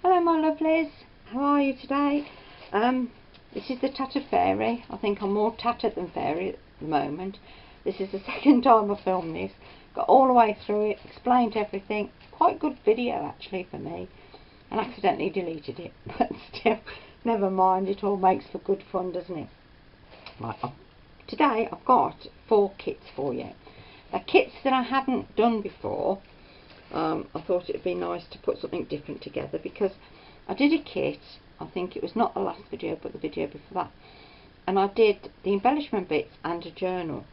Hello my lovelies, how are you today? This is the Tattered Fairy. I think I'm more tattered than fairy at the moment. This is the second time I filmed this. Got all the way through it, explained everything. Quite good video actually for me. And accidentally deleted it, but still, never mind, it all makes for good fun, doesn't it? Right, today I've got 4 kits for you. They're kits that I haven't done before. I thought it would be nice to put something different together because I did a kit, I think it was not the last video but the video before that, and I did the embellishment bits and a journal.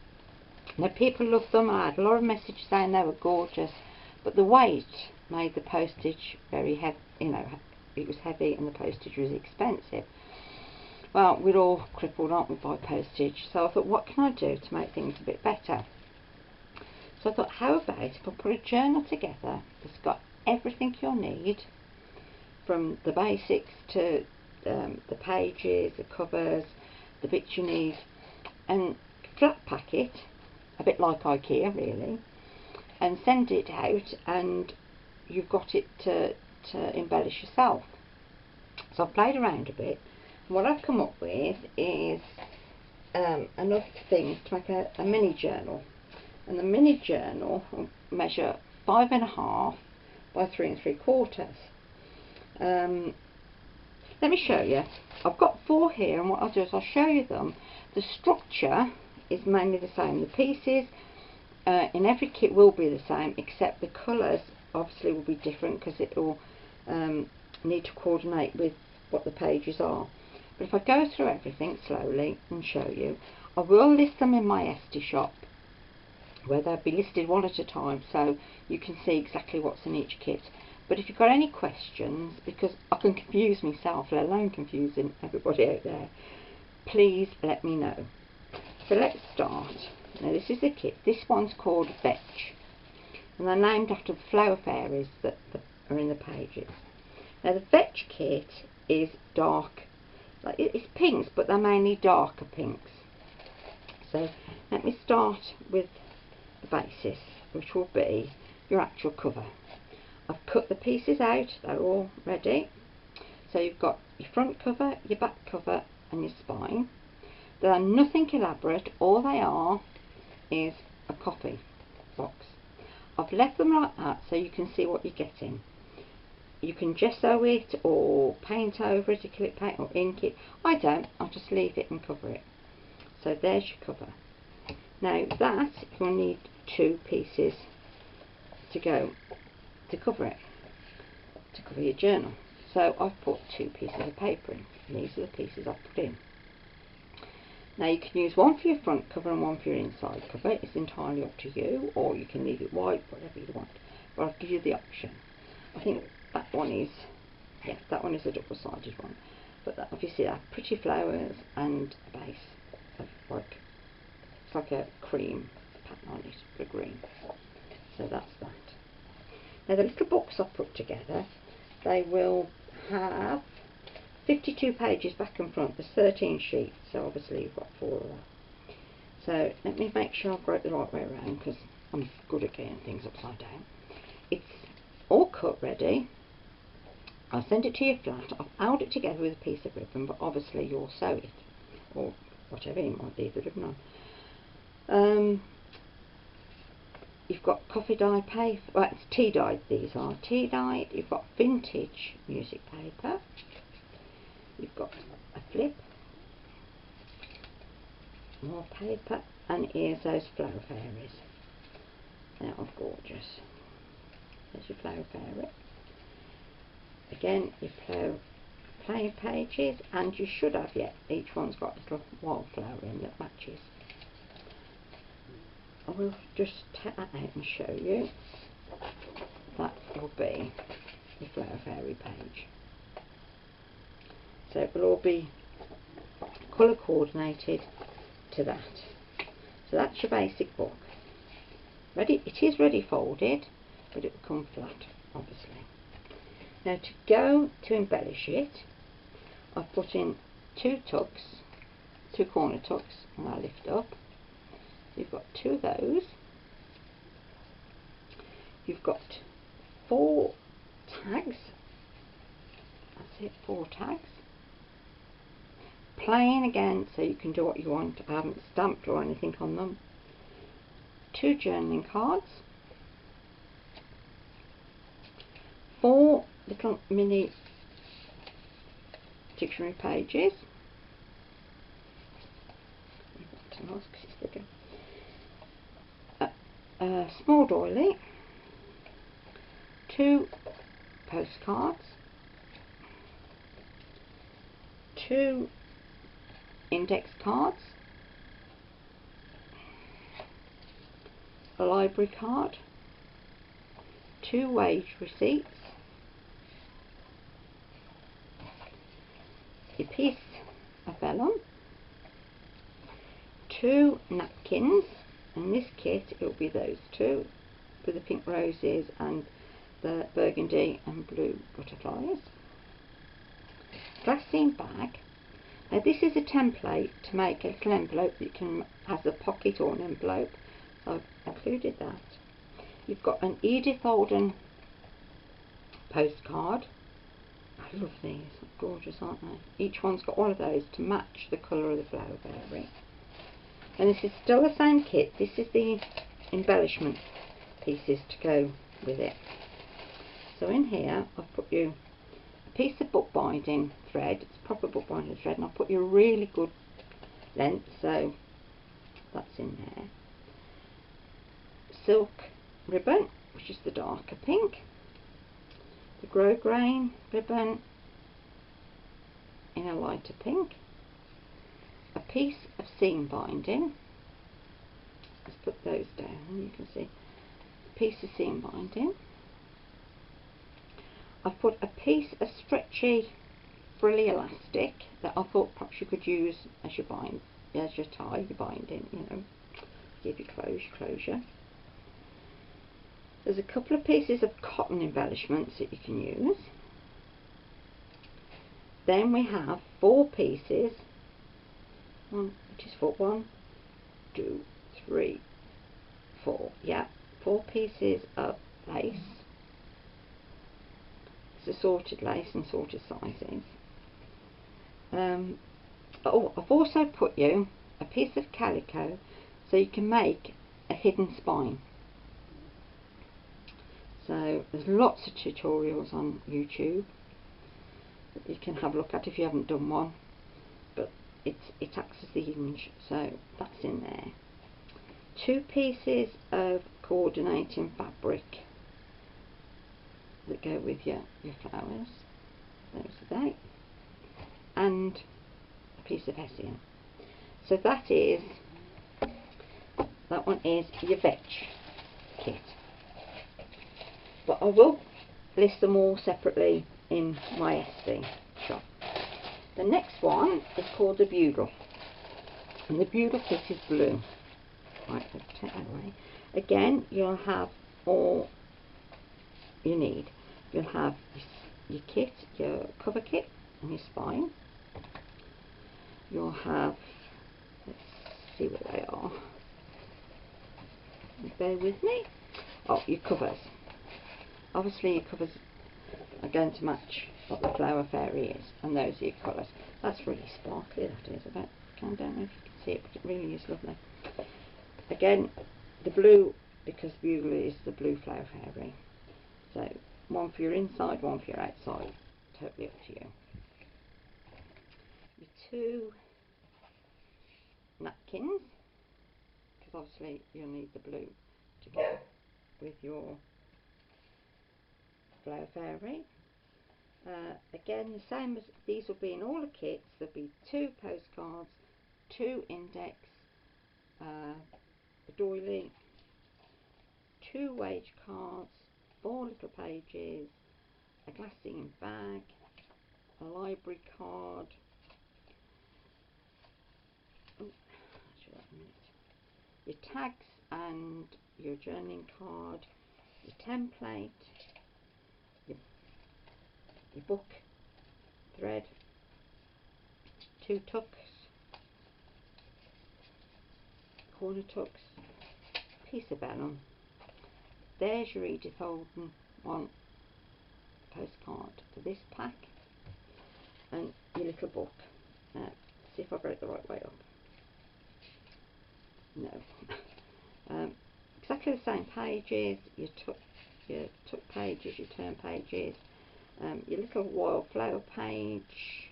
Now people loved them. I had a lot of messages saying they were gorgeous, but the weight made the postage very heavy, it was heavy and the postage was expensive. Well, we're all crippled, aren't we, by postage, so I thought, what can I do to make things a bit better? So I thought, how about if I put a journal together that's got everything you'll need, from the basics to the pages, the covers, the bits you need, and flat pack it, a bit like IKEA really, and send it out, and you've got it to embellish yourself. So I've played around a bit, and what I've come up with is enough things to make a mini journal. And the mini journal will measure 5.5 by 3 3/4. Let me show you. I've got 4 here, and what I'll do is I'll show you them. The structure is mainly the same. The pieces in every kit will be the same, except the colours obviously will be different because it will need to coordinate with what the pages are. But if I go through everything slowly and show you, I will list them in my Etsy shop, where they'll be listed one at a time so you can see exactly what's in each kit. But if you've got any questions, because I can confuse myself, let alone confusing everybody out there, please let me know. So let's start. Now this is the kit. This one's called Vetch, and they're named after the flower fairies that are in the pages. Now the Vetch kit is dark, like it's pinks, but they're mainly darker pinks. So let me start with the basis, which will be your actual cover. I've cut the pieces out, they're all ready. So you've got your front cover, your back cover and your spine. They are nothing elaborate, all they are is a copy box. I've left them like that so you can see what you're getting. You can gesso it or paint over it, acrylic paint or ink it. I don't, I'll just leave it and cover it. So there's your cover. Now that you'll need 2 pieces to go to cover it, to cover your journal. So I've put 2 pieces of paper in, and these are the pieces I've put in. Now you can use one for your front cover and one for your inside cover. It's entirely up to you, or you can leave it white, whatever you want, but I'll give you the option. I think that one is, yeah, that one is a double-sided one, but that, obviously they have pretty flowers and a base of like, it's like a cream pattern on it, but a green. So that's that. Now the little books I've put together, they will have 52 pages back and front. There's 13 sheets, so obviously you've got 4 of that. So let me make sure I've got it the right way around, because I'm good at getting things upside down. It's all cut ready. I'll send it to you flat. I've held it together with a piece of ribbon, but obviously you'll sew it, or whatever you might leave the ribbon on. You've got coffee dye paper, well it's tea dyed, these are tea dyed. You've got vintage music paper, you've got a flip, more paper, and here's those flower fairies. They are gorgeous. There's your flower fairy. Again, your plain pages, and you should have, yeah, each one's got a little wildflower in that matches. I will just take that out and show you. That will be the flower fairy page. So it will all be colour coordinated to that. So that's your basic book. Ready? It is ready folded, but it will come flat, obviously. Now to go to embellish it, I've put in 2 tucks, 2 corner tucks, and I lift up. You've got 2 of those. You've got 4 tags it, 4 tags. Plain again, so you can do what you want. I haven't stamped or anything on them. 2 journaling cards. 4 little mini dictionary pages. A small doily. 2 postcards. 2 index cards. A library card. 2 wage receipts. A piece of vellum. 2 napkins. In this kit it will be those 2 with the pink roses and the burgundy and blue butterflies. Glassine bag. Now this is a template to make a little envelope that you can has a pocket or an envelope, so I've included that. You've got an Edith Holden postcard. I love these, they're gorgeous, aren't they? Each one's got one of those to match the colour of the flower fairy. And this is still the same kit. This is the embellishment pieces to go with it. So in here I've put you a piece of bookbinding thread. It's proper bookbinding thread, and I've put you a really good length, so that's in there. Silk ribbon, which is the darker pink. The grosgrain ribbon in a lighter pink. A piece of seam binding. Let's put those down and you can see a piece of seam binding. I've put a piece of stretchy frilly elastic that I thought perhaps you could use as your bind, as your tie, your binding, you know, give you closure. There's a couple of pieces of cotton embellishments that you can use. Then we have 4 pieces. Which is for 1, 2, 3, 4. Yeah, 4 pieces of lace. It's assorted lace and sorted sizes. Oh, I've also put you a piece of calico so you can make a hidden spine. So there's lots of tutorials on YouTube that you can have a look at if you haven't done one. But it acts as the hinge, so that's in there. 2 pieces of coordinating fabric that go with your flowers. Those are they. And a piece of hessian. So that one is your vetch kit. But I will list them all separately in my Etsy shop. The next one is called the Bugle, and the Bugle kit is blue. Right, let's take that away. Again, you'll have all you need. You'll have your kit, your cover kit and your spine. You'll have, let's see what they are. Bear with me. Oh, your covers. Obviously your covers are going to match what the flower fairy is, and those are your colours. That's really sparkly, that is. I don't know if you can see it, but it really is lovely. Again, the blue, because Bugle is the blue flower fairy. So one for your inside, one for your outside. Totally up to you. Your 2 napkins, because obviously you'll need the blue to go with your flower fairy. Again, the same as these will be in all the kits. There'll be 2 postcards, 2 index, a doily, 2 wage cards, 4 little pages, a glassine bag, a library card. Oh, your tags and your journaling card, your template, your book thread, 2 tucks, corner tucks, piece of vellum. There's your Edith Holden one postcard for this pack. and your little book. See if I got it the right way up. No. Exactly the same pages, your tuck pages, your turn pages, your little wildflower page,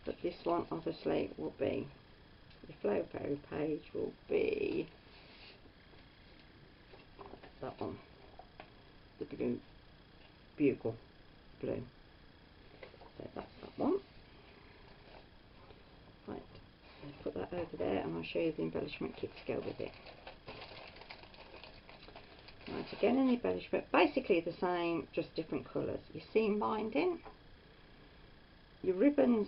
but this one obviously will be, the flower fairy page will be that one, the blue bugle blue. So that's that one. Right, let's put that over there and I'll show you the embellishment kit to go with it. Right, again in the embellishment, basically the same, just different colours. Your seam binding, your ribbons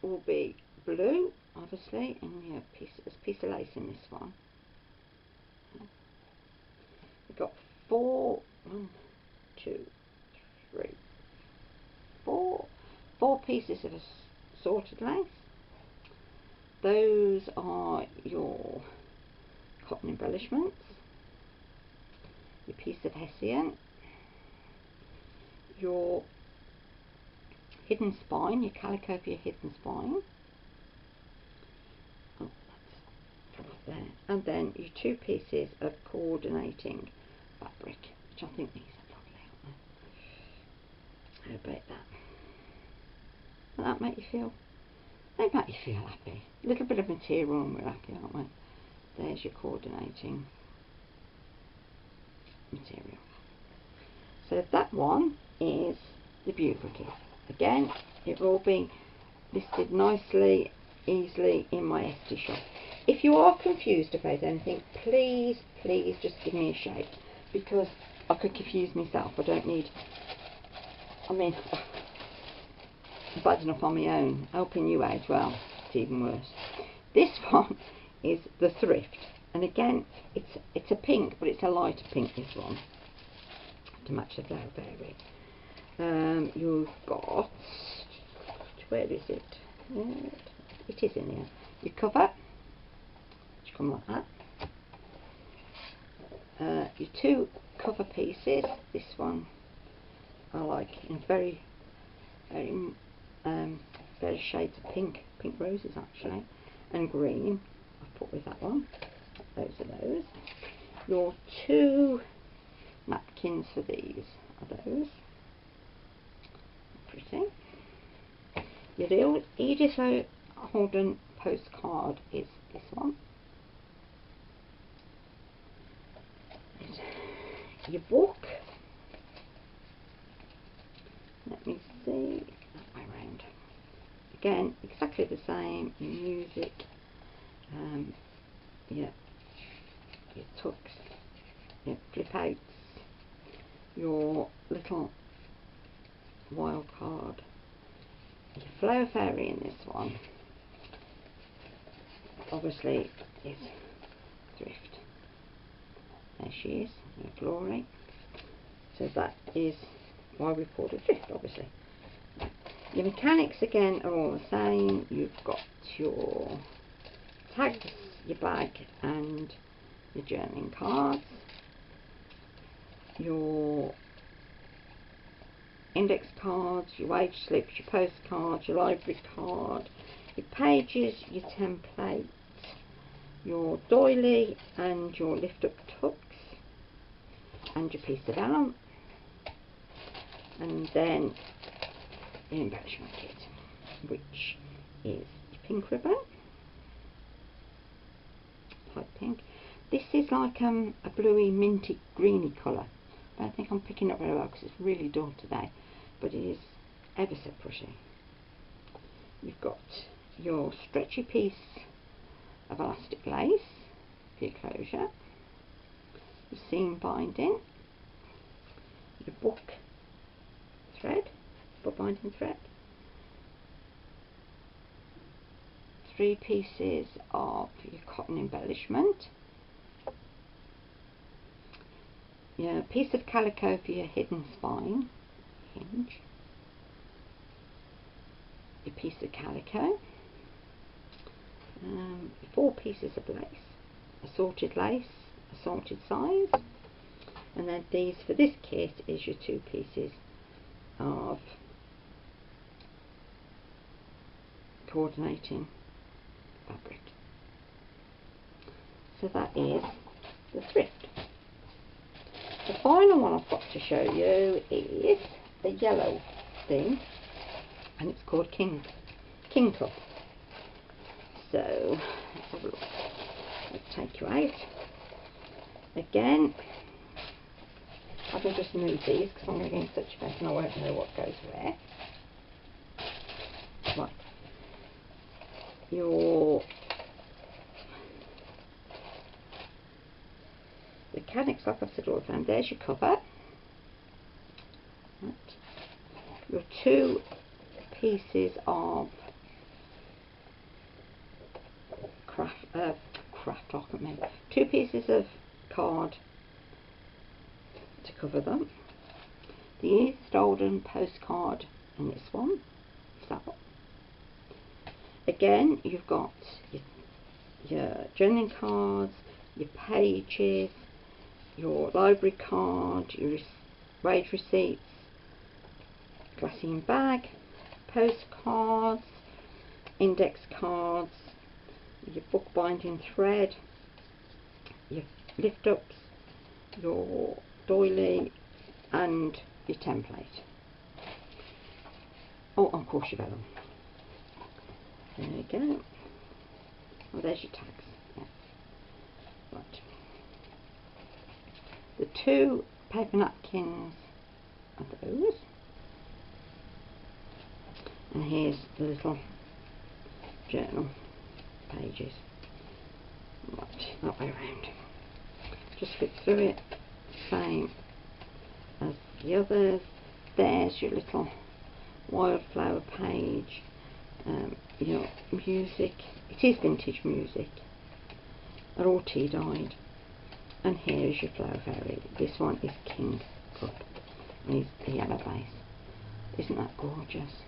will be blue, obviously, and your there's a piece of lace in this one. We've got four pieces of assorted lace. Those are your cotton embellishments, your piece of hessian, your hidden spine, your calico for your hidden spine. Oh, that's up there. And then your two pieces of coordinating fabric, which I think these are lovely, aren't they? How about that? Does that make you feel? They make you feel happy. A little bit of material and we're happy, aren't we? There's your coordinating material. So that one is the bugle kit. Again, it will be listed nicely, easily in my Etsy shop. If you are confused about anything, please just give me a shout, because I could confuse myself. I don't need, I mean, I'm bad enough on my own, helping you out, well, it's even worse. This one is the thrift, and again, it's a pink, but it's a lighter pink, this one, to match the flower fairy. You've got, where is it? It is in here. Your cover, which come like that. Your two cover pieces. This one I like in very shades of pink roses actually, and green. I've put with that one. Those are those. Your two napkins for these are those. Pretty. Your Edith Holden postcard is this one. Your book, let me see, that way round. Again, exactly the same. Your music, your tucks, your flip outs, your little wild card, your flower fairy in this one obviously is thrift. There she is, your glory. So that is why we called it thrift, obviously. Your mechanics again are all the same. You've got your tags, your bag and your journaling cards, your index cards, your wage slips, your postcards, your library card, your pages, your template, your doily and your lift up tucks, and your piece of vellum, and then the embellishment kit, which is your pink ribbon, light pink. This is like a bluey minty greeny colour. I don't think I'm picking up very well because it's really dull today, but it is ever so pretty. You've got your stretchy piece of elastic lace for your closure, your seam binding, your book thread, book binding thread, 3 pieces of your cotton embellishment, your piece of calico for your hidden spine hinge, your piece of calico, 4 pieces of lace, assorted size, and then these for this kit is your 2 pieces of coordinating fabric. So that is the thrift. The final one I've got to show you is the yellow thing, and it's called King Cup. So let's have a look. Let's take you out. Again, I can just move these because I'm going to get in such a mess and I won't know what goes where. Right. Your mechanics, like I said all the time, there's your cover. Right. Your two pieces of two pieces of card to cover them. The East Olden postcard in this one. Is that one? Again, you've got your journaling cards, your pages, your library card, your wage receipts, glassine bag, postcards, index cards, your book binding thread, your lift ups, your doily, and your template. Oh, of course your vellum. There you go. Oh, there's your tags. Yeah. Right. The two paper napkins are those. And here's the little journal pages. Right, that way around. Just flip through it, same as the others. There's your little wildflower page. Your music. It is vintage music. They're all tea dyed. And here is your flower fairy. This one is King Cup. And it's the yellow base. Isn't that gorgeous?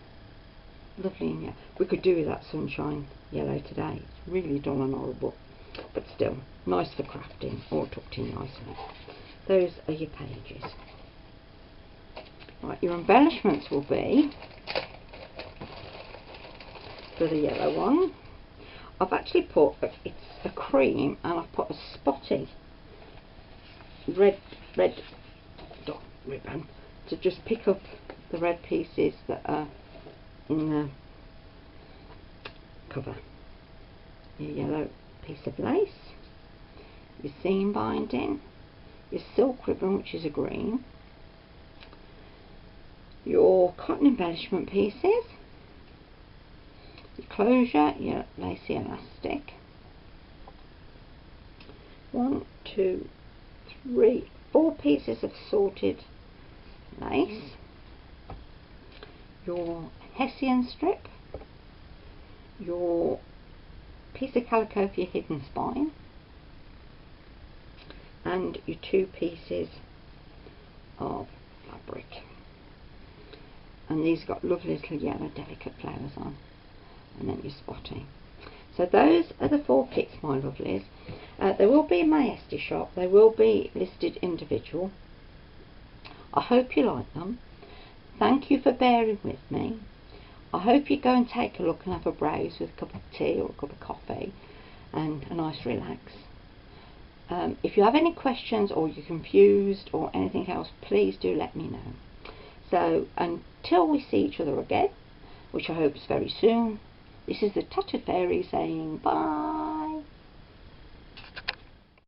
Lovely in yellow. We could do with that sunshine yellow today. It's really dull and horrible, but still nice for crafting, all tucked in nicely. Those are your pages. Right, your embellishments will be for the yellow one. I've actually put it's a cream, and I've put a spotty red dot ribbon to just pick up the red pieces that are in the cover. Your yellow piece of lace, your seam binding, your silk ribbon, which is a green, your cotton embellishment pieces, your closure, your lacy elastic. 1, 2, 3, 4 pieces of sorted lace, your hessian strip, your piece of calico for your hidden spine, and your 2 pieces of fabric. And these got lovely little yellow delicate flowers on, and then your spotting. So those are the 4 kits, my lovelies. They will be in my Etsy shop. They will be listed individual. I hope you like them. Thank you for bearing with me. I hope you go and take a look and have a browse with a cup of tea or a cup of coffee and a nice relax. If you have any questions or you're confused or anything else, please do let me know. So until we see each other again, which I hope is very soon, this is the Tattered Fairy saying bye.